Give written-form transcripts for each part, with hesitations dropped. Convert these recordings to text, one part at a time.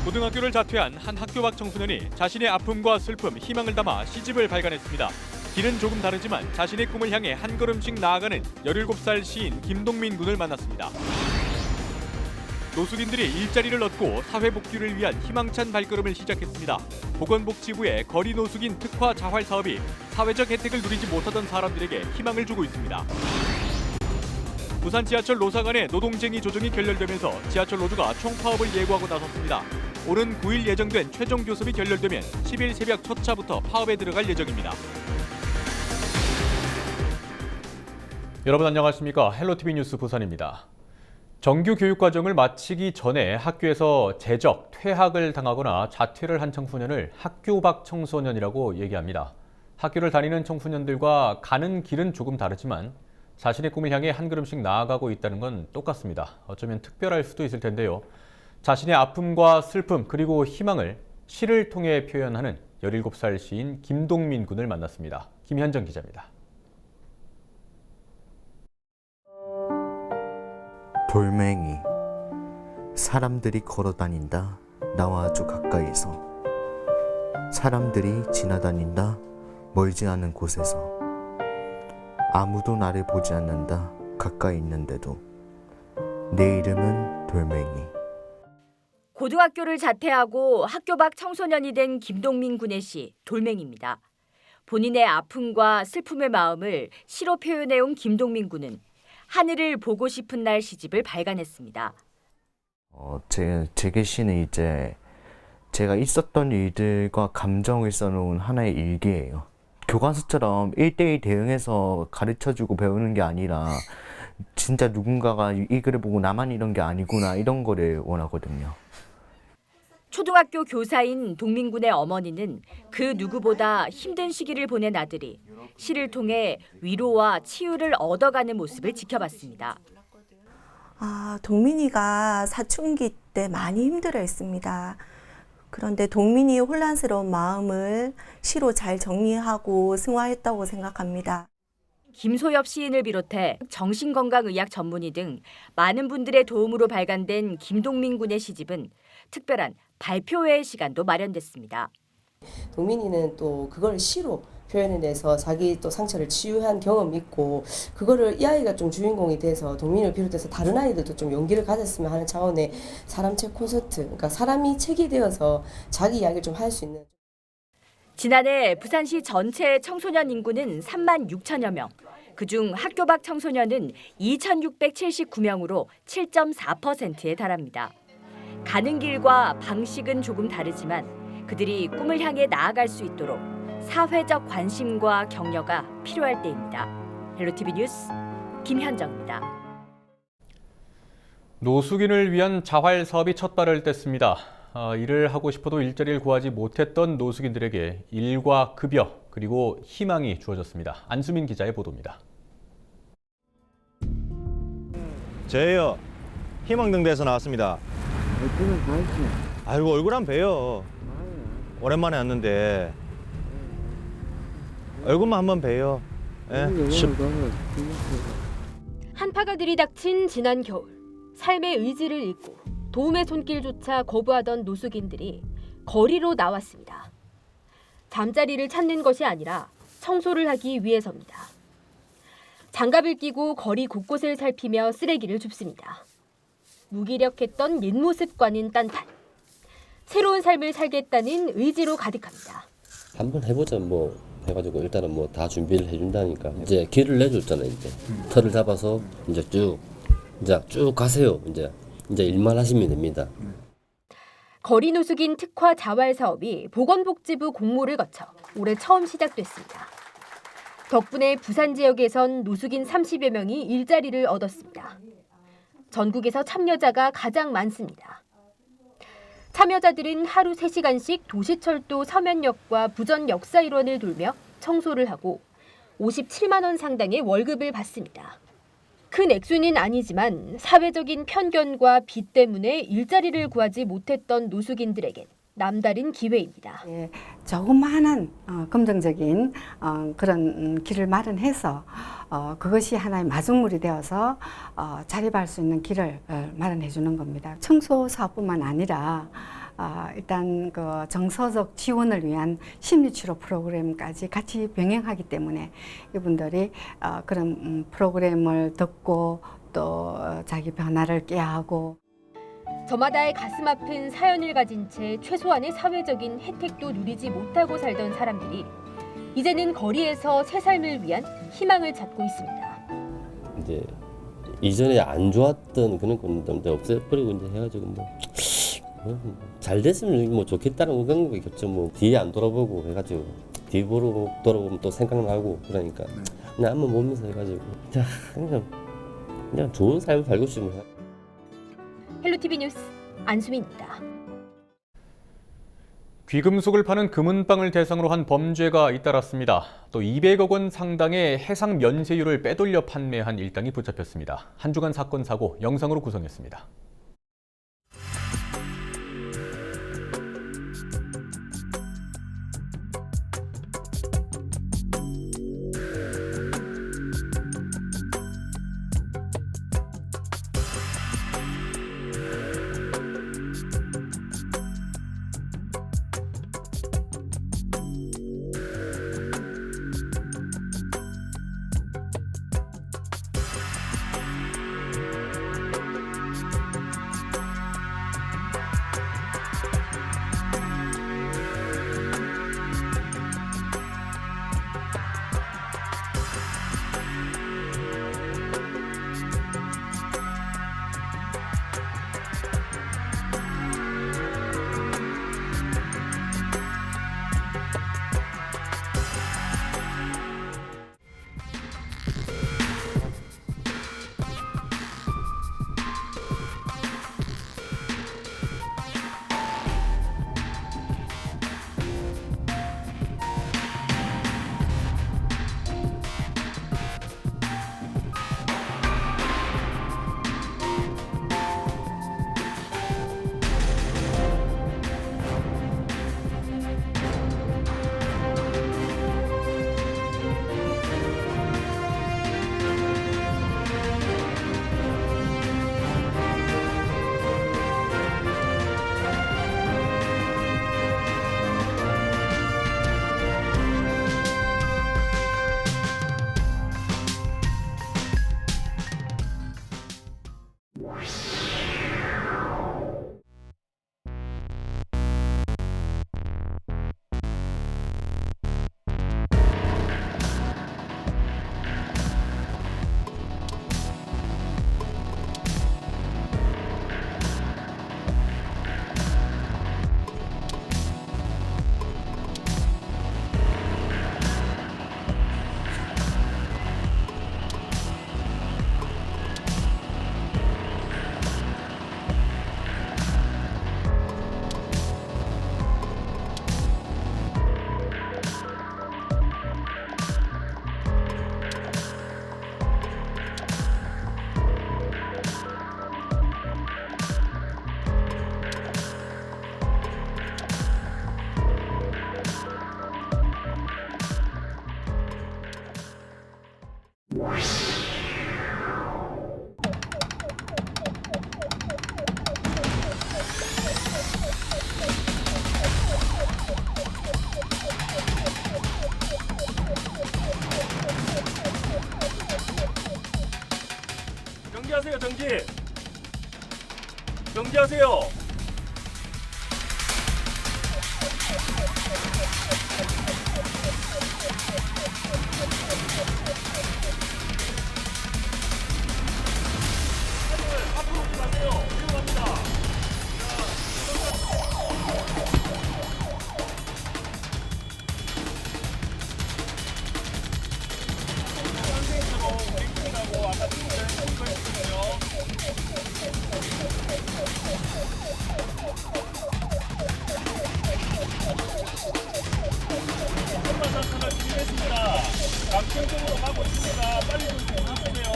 고등학교를 자퇴한 한 학교 밖 청소년이 자신의 아픔과 슬픔, 희망을 담아 시집을 발간했습니다. 길은 조금 다르지만 자신의 꿈을 향해 한 걸음씩 나아가는 17살 시인 김동민 군을 만났습니다. 노숙인들이 일자리를 얻고 사회복귀를 위한 희망찬 발걸음을 시작했습니다. 보건복지부의 거리 노숙인 특화 자활 사업이 사회적 혜택을 누리지 못하던 사람들에게 희망을 주고 있습니다. 부산 지하철 노사 간의 노동쟁의 조정이 결렬되면서 지하철 노조가 총파업을 예고하고 나섰습니다. 오는 9일 예정된 최종 교섭이 결렬되면 10일 새벽 첫 차부터 파업에 들어갈 예정입니다. 여러분 안녕하십니까? 헬로티비 뉴스 부산입니다. 정규 교육과정을 마치기 전에 학교에서 재적, 퇴학을 당하거나 자퇴를 한 청소년을 학교 밖 청소년이라고 얘기합니다. 학교를 다니는 청소년들과 가는 길은 조금 다르지만 자신의 꿈을 향해 한 걸음씩 나아가고 있다는 건 똑같습니다. 어쩌면 특별할 수도 있을 텐데요. 자신의 아픔과 슬픔 그리고 희망을 시를 통해 표현하는 17살 시인 김동민 군을 만났습니다. 김현정 기자입니다. 돌멩이. 사람들이 걸어다닌다. 나와 아주 가까이서. 사람들이 지나다닌다. 멀지 않은 곳에서. 아무도 나를 보지 않는다. 가까이 있는데도. 내 이름은 돌멩이. 고등학교를 자퇴하고 학교 밖 청소년이 된 김동민 군의 시 돌멩이입니다. 본인의 아픔과 슬픔의 마음을 시로 표현해온 김동민 군은 하늘을 보고 싶은 날 시집을 발간했습니다. 제 시는 이제 제가 있었던 일들과 감정을 써놓은 하나의 일기예요. 교과서처럼 1대1 대응해서 가르쳐주고 배우는 게 아니라 진짜 누군가가 이 글을 보고 나만 이런 게 아니구나 이런 거를 원하거든요. 초등학교 교사인 동민군의 어머니는 그 누구보다 힘든 시기를 보낸 아들이 시를 통해 위로와 치유를 얻어가는 모습을 지켜봤습니다. 동민이가 사춘기 때 많이 힘들어했습니다. 그런데 동민이의 혼란스러운 마음을 시로 잘 정리하고 승화했다고 생각합니다. 김소엽 시인을 비롯해 정신건강의학 전문의 등 많은 분들의 도움으로 발간된 김동민 군의 시집은 특별한 발표회 시간도 마련됐습니다. 동민이는 또 그걸 시로 표현해내서 자기 또 상처를 치유한 경험이 있고 그거를 이 아이가 좀 주인공이 돼서 동민이를 비롯해서 다른 아이들도 좀 용기를 가졌으면 하는 차원의 사람책 콘서트, 그러니까 사람이 책이 되어서 자기 이야기를 좀 할 수 있는. 지난해 부산시 전체 청소년 인구는 3만 6천여 명. 그중 학교 밖 청소년은 2,679명으로 7.4%에 달합니다. 가는 길과 방식은 조금 다르지만 그들이 꿈을 향해 나아갈 수 있도록 사회적 관심과 격려가 필요할 때입니다. 헬로티비 뉴스 김현정입니다. 노숙인을 위한 자활 사업이 첫 발을 뗐습니다. 일을 하고 싶어도 일자리를 구하지 못했던 노숙인들에게 일과 급여 그리고 희망이 주어졌습니다. 안수민 기자의 보도입니다. 저예요. 희망등대에서 나왔습니다. 아이고 얼굴 한번 봬요. 오랜만에 왔는데 얼굴만 한번 봬요. 예? 한파가 들이닥친 지난 겨울, 삶의 의지를 잃고 도움의 손길조차 거부하던 노숙인들이 거리로 나왔습니다. 잠자리를 찾는 것이 아니라 청소를 하기 위해서입니다. 장갑을 끼고 거리 곳곳을 살피며 쓰레기를 줍습니다. 무기력했던 옛 모습과는 딴판. 새로운 삶을 살겠다는 의지로 가득합니다. 한번 해보자 뭐 해가지고 일단은 뭐 다 준비를 해준다니까 이제 길을 내줬잖아요. 이제 털을 잡아서 이제 쭉 가세요. 이제 일만 하시면 됩니다. 거리 노숙인 특화 자활 사업이 보건복지부 공모를 거쳐 올해 처음 시작됐습니다. 덕분에 부산 지역에선 노숙인 30여 명이 일자리를 얻었습니다. 전국에서 참여자가 가장 많습니다. 참여자들은 하루 3시간씩 도시철도 서면역과 부전역 사일원을 돌며 청소를 하고 57만 원 상당의 월급을 받습니다. 큰 액수는 아니지만 사회적인 편견과 빚 때문에 일자리를 구하지 못했던 노숙인들에겐 남다른 기회입니다. 조그마한 긍정적인 그런 길을 마련해서 그것이 하나의 마중물이 되어서 자립할 수 있는 길을 마련해 주는 겁니다. 청소 사업뿐만 아니라 일단 그 정서적 지원을 위한 심리치료 프로그램까지 같이 병행하기 때문에 이분들이 그런 프로그램을 듣고 또 자기 변화를 깨하고 저마다의 가슴 아픈 사연을 가진 채 최소한의 사회적인 혜택도 누리지 못하고 살던 사람들이 이제는 거리에서 새 삶을 위한 희망을 찾고 있습니다. 이제 이전에 안 좋았던 그런 것들 없애버리고 이제 해가지고 잘 됐으면 뭐 좋겠다는 그런 거겠죠. 뭐 뒤에 안 돌아보고 해가지고 뒤 보러 돌아보면 또 생각나고 그러니까 그냥 한번 보면서 해가지고 그냥 좋은 삶을 살고 싶으면. 헬로티비 뉴스 안수민입니다. 귀금속을 파는 금은방을 대상으로 한 범죄가 잇따랐습니다. 또 200억 원 상당의 해상 면세율을 빼돌려 판매한 일당이 붙잡혔습니다. 한 주간 사건 사고 영상으로 구성했습니다. 정지하세요, 정지. 정지하세요. 앞으로 가세요. 위험합니다. 강평쪽으로 가고 있습니다. 빨리 좀 가보세요.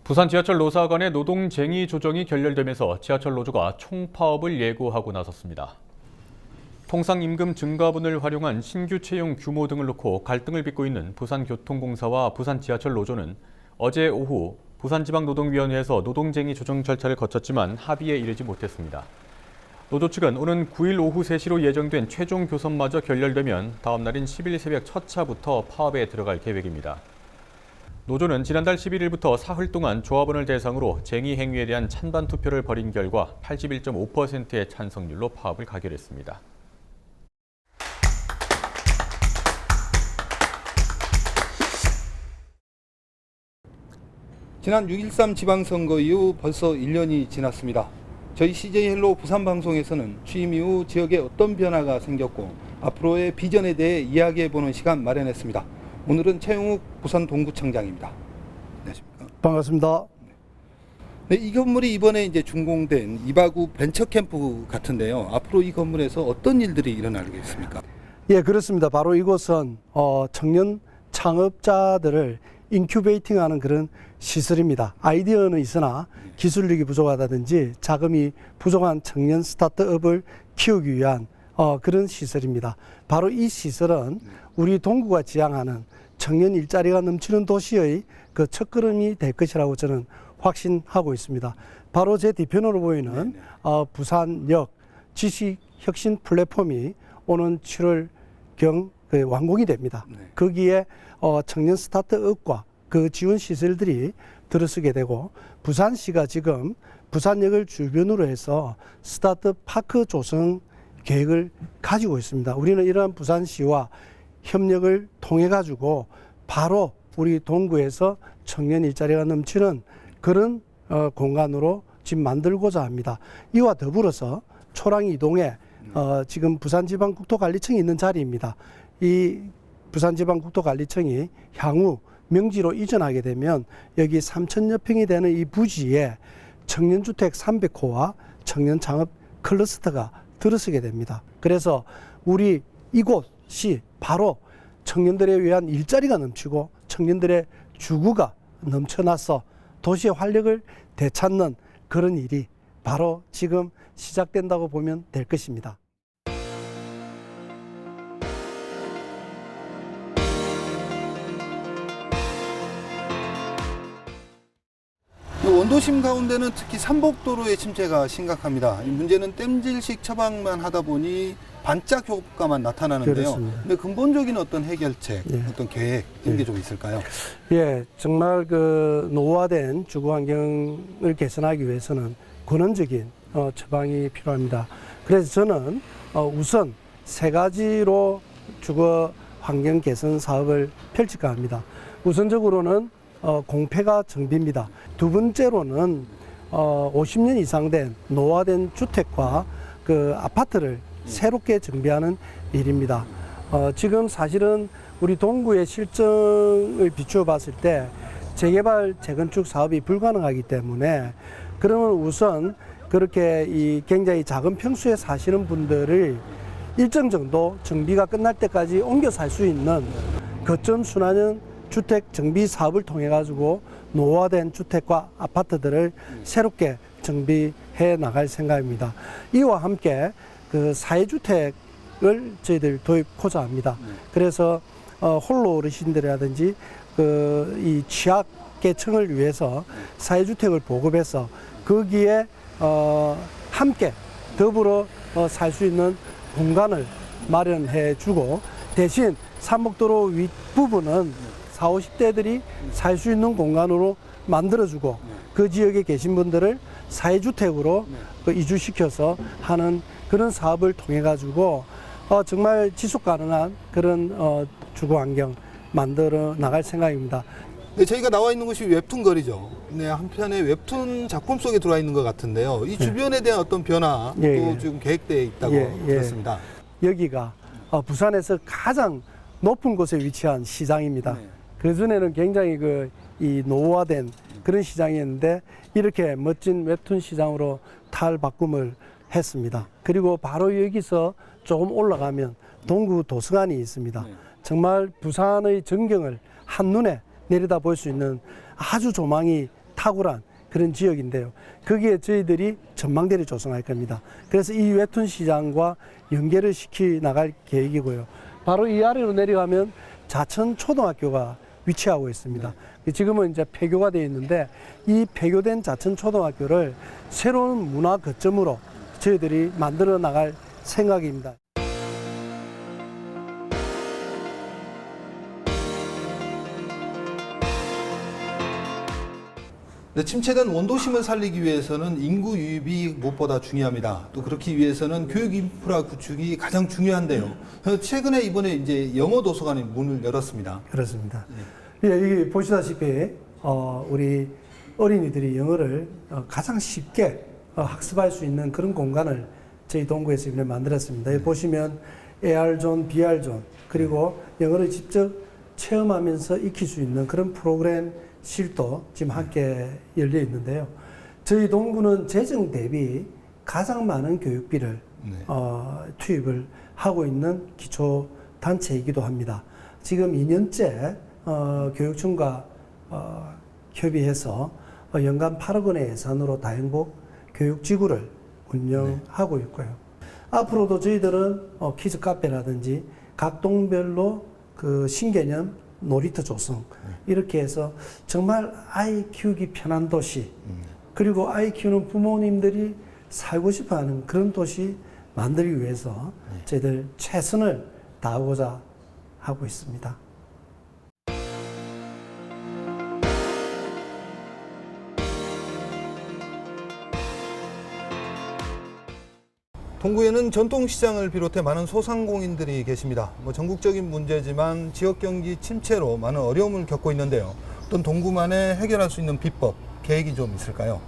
부산 지하철 노사 간의 노동쟁의 조정이 결렬되면서 지하철 노조가 총파업을 예고하고 나섰습니다. 통상임금 증가분을 활용한 신규 채용 규모 등을 놓고 갈등을 빚고 있는 부산교통공사와 부산 지하철 노조는 어제 오후 부산지방노동위원회에서 노동쟁의 조정 절차를 거쳤지만 합의에 이르지 못했습니다. 노조 측은 오는 9일 오후 3시로 예정된 최종 교섭마저 결렬되면 다음 날인 10일 새벽 첫 차부터 파업에 들어갈 계획입니다. 노조는 지난달 11일부터 사흘 동안 조합원을 대상으로 쟁의 행위에 대한 찬반 투표를 벌인 결과 81.5%의 찬성률로 파업을 가결했습니다. 지난 6.13 지방선거 이후 벌써 1년이 지났습니다. 저희 CJ 헬로 부산방송에서는 취임 이후 지역에 어떤 변화가 생겼고 앞으로의 비전에 대해 이야기해보는 시간 마련했습니다. 오늘은 최용욱 부산 동구청장입니다. 안녕하십니까? 반갑습니다. 네, 이 건물이 이번에 이제 준공된 이바구 벤처 캠프 같은데요. 앞으로 이 건물에서 어떤 일들이 일어나겠습니까? 예, 그렇습니다. 바로 이곳은 청년 창업자들을 인큐베이팅하는 그런 시설입니다. 아이디어는 있으나 기술력이 부족하다든지 자금이 부족한 청년 스타트업을 키우기 위한 그런 시설입니다. 바로 이 시설은 우리 동구가 지향하는 청년 일자리가 넘치는 도시의 그 첫걸음이 될 것이라고 저는 확신하고 있습니다. 바로 제 뒤편으로 보이는 부산역 지식혁신 플랫폼이 오는 7월경 완공이 됩니다. 거기에 청년 스타트업과 그 지원 시설들이 들어서게 되고 부산시가 지금 부산역을 주변으로 해서 스타트업 파크 조성 계획을 가지고 있습니다. 우리는 이러한 부산시와 협력을 통해 가지고 바로 우리 동구에서 청년 일자리가 넘치는 그런 공간으로 지금 만들고자 합니다. 이와 더불어서 초랑 이동에 지금 부산지방국토관리청이 있는 자리입니다. 이 부산지방국토관리청이 향후 명지로 이전하게 되면 여기 3,000여 평이 되는 이 부지에 청년주택 300호와 청년창업 클러스터가 들어서게 됩니다. 그래서 우리 이곳이 바로 청년들에 위한 일자리가 넘치고 청년들의 주구가 넘쳐나서 도시의 활력을 되찾는 그런 일이 바로 지금 시작된다고 보면 될 것입니다. 원도심 가운데는 특히 삼복도로의 침체가 심각합니다. 이 문제는 땜질식 처방만 하다 보니 반짝 효과만 나타나는데요. 그렇습니다. 근데 근본적인 어떤 해결책, 어떤 계획 이런 게 좀 있을까요? 예, 정말 그 노후화된 주거 환경을 개선하기 위해서는 근원적인 처방이 필요합니다. 그래서 저는 우선 3가지로 주거 환경 개선 사업을 펼칠까 합니다. 우선적으로는 공폐가 정비입니다. 두 번째로는 50년 이상 된 노후화된 주택과 그 아파트를 새롭게 정비하는 일입니다. 지금 사실은 우리 동구의 실정을 비추어 봤을 때 재개발, 재건축 사업이 불가능하기 때문에 그러면 우선 그렇게 이 굉장히 작은 평수에 사시는 분들을 일정 정도 정비가 끝날 때까지 옮겨 살 수 있는 거점 순환형 주택 정비 사업을 통해 가지고 노후화된 주택과 아파트들을 새롭게 정비해 나갈 생각입니다. 이와 함께 그 사회주택을 저희들 도입하고자 합니다. 그래서 홀로 어르신들이라든지 이 취약계층을 위해서 사회주택을 보급해서 거기에 함께 더불어 살 수 있는 공간을 마련해 주고 대신 삼복도로 윗부분은 40, 50대들이 살 수 있는 공간으로 만들어주고 그 지역에 계신 분들을 사회주택으로 이주시켜서 하는 그런 사업을 통해 가지고 정말 지속 가능한 그런 주거 환경 만들어 나갈 생각입니다. 네, 저희가 나와 있는 곳이 웹툰 거리죠. 네, 한편의 웹툰 작품 속에 들어와 있는 것 같은데요. 이 주변에 대한 어떤 변화도 지금 계획되어 있다고 들었습니다. 여기가 부산에서 가장 높은 곳에 위치한 시장입니다. 그전에는 굉장히 이 노후화된 그런 시장이었는데 이렇게 멋진 웹툰 시장으로 탈바꿈을 했습니다. 그리고 바로 여기서 조금 올라가면 동구 도서관이 있습니다. 정말 부산의 전경을 한눈에 내려다볼 수 있는 아주 조망이 탁월한 그런 지역인데요. 거기에 저희들이 전망대를 조성할 겁니다. 그래서 이 웹툰 시장과 연계를 시켜 나갈 계획이고요. 바로 이 아래로 내려가면 자천 초등학교가 위치하고 있습니다. 지금은 이제 폐교가 되어 있는데 이 폐교된 자천초등학교를 새로운 문화 거점으로 저희들이 만들어 나갈 생각입니다. 침체된 원도심을 살리기 위해서는 인구 유입이 무엇보다 중요합니다. 또 그렇기 위해서는 교육 인프라 구축이 가장 중요한데요. 최근에 이번에 이제 영어 도서관의 문을 열었습니다. 그렇습니다. 예, 이게 보시다시피 우리 어린이들이 영어를 가장 쉽게 학습할 수 있는 그런 공간을 저희 동구에서 이번에 만들었습니다. 여기 보시면 AR존, BR존 그리고 영어를 직접 체험하면서 익힐 수 있는 그런 프로그램 실도 지금 함께 열려 있는데요. 저희 동구는 재정 대비 가장 많은 교육비를 투입을 하고 있는 기초 단체이기도 합니다. 지금 2년째 교육청과 협의해서 연간 8억 원의 예산으로 다행복 교육지구를 운영하고 있고요. 앞으로도 저희들은 키즈 카페라든지 각 동별로 그 신개념 놀이터 조성 이렇게 해서 정말 아이 키우기 편한 도시 그리고 아이 키우는 부모님들이 살고 싶어하는 그런 도시 만들기 위해서 저희들 최선을 다하고자 하고 있습니다. 동구에는 전통시장을 비롯해 많은 소상공인들이 계십니다. 전국적인 문제지만 지역경기 침체로 많은 어려움을 겪고 있는데요. 어떤 동구만의 해결할 수 있는 비법, 계획이 좀 있을까요?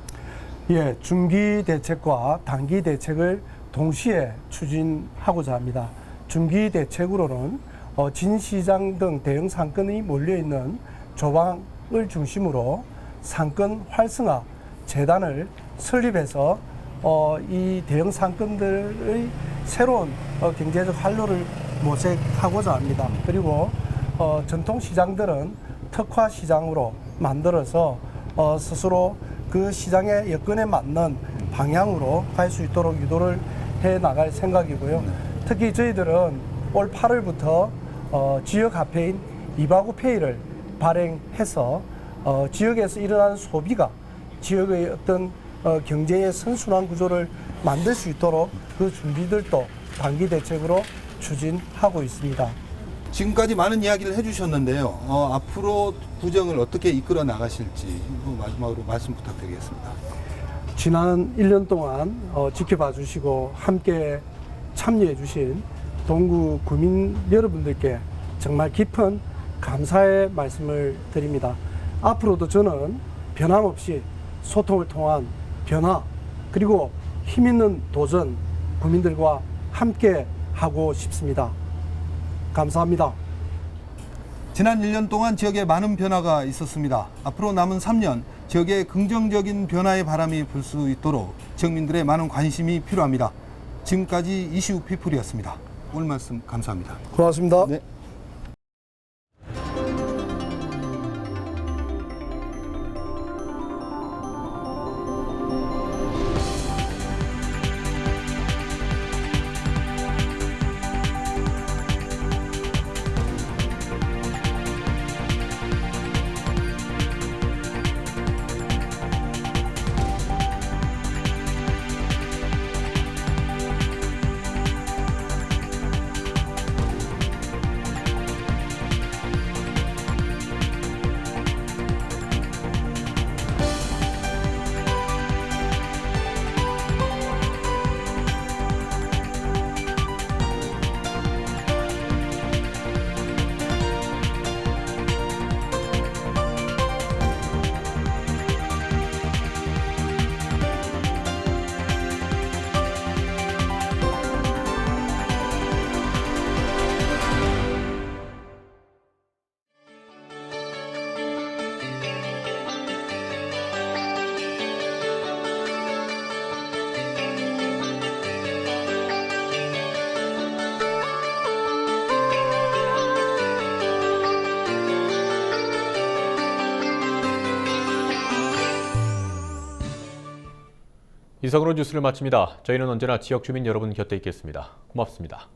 예, 중기 대책과 단기 대책을 동시에 추진하고자 합니다. 중기 대책으로는 진시장 등 대형 상권이 몰려있는 조방을 중심으로 상권 활성화 재단을 설립해서 이 대형 상권들의 새로운 경제적 활로를 모색하고자 합니다. 그리고 전통 시장들은 특화 시장으로 만들어서 스스로 그 시장의 여건에 맞는 방향으로 갈 수 있도록 유도를 해 나갈 생각이고요. 특히 저희들은 올 8월부터 지역 화폐인 이바구페이를 발행해서 지역에서 일어나는 소비가 지역의 어떤 경제의 선순환 구조를 만들 수 있도록 그 준비들도 단기 대책으로 추진하고 있습니다. 지금까지 많은 이야기를 해주셨는데요. 앞으로 구정을 어떻게 이끌어 나가실지 마지막으로 말씀 부탁드리겠습니다. 지난 1년 동안 지켜봐 주시고 함께 참여해 주신 동구 구민 여러분들께 정말 깊은 감사의 말씀을 드립니다. 앞으로도 저는 변함없이 소통을 통한 변화 그리고 힘있는 도전 국민들과 함께 하고 싶습니다. 감사합니다. 지난 1년 동안 지역에 많은 변화가 있었습니다. 앞으로 남은 3년 지역에 긍정적인 변화의 바람이 불 수 있도록 지역민들의 많은 관심이 필요합니다. 지금까지 이시우 피플이었습니다. 오늘 말씀 감사합니다. 고맙습니다. 네. 이상으로 뉴스를 마칩니다. 저희는 언제나 지역 주민 여러분 곁에 있겠습니다. 고맙습니다.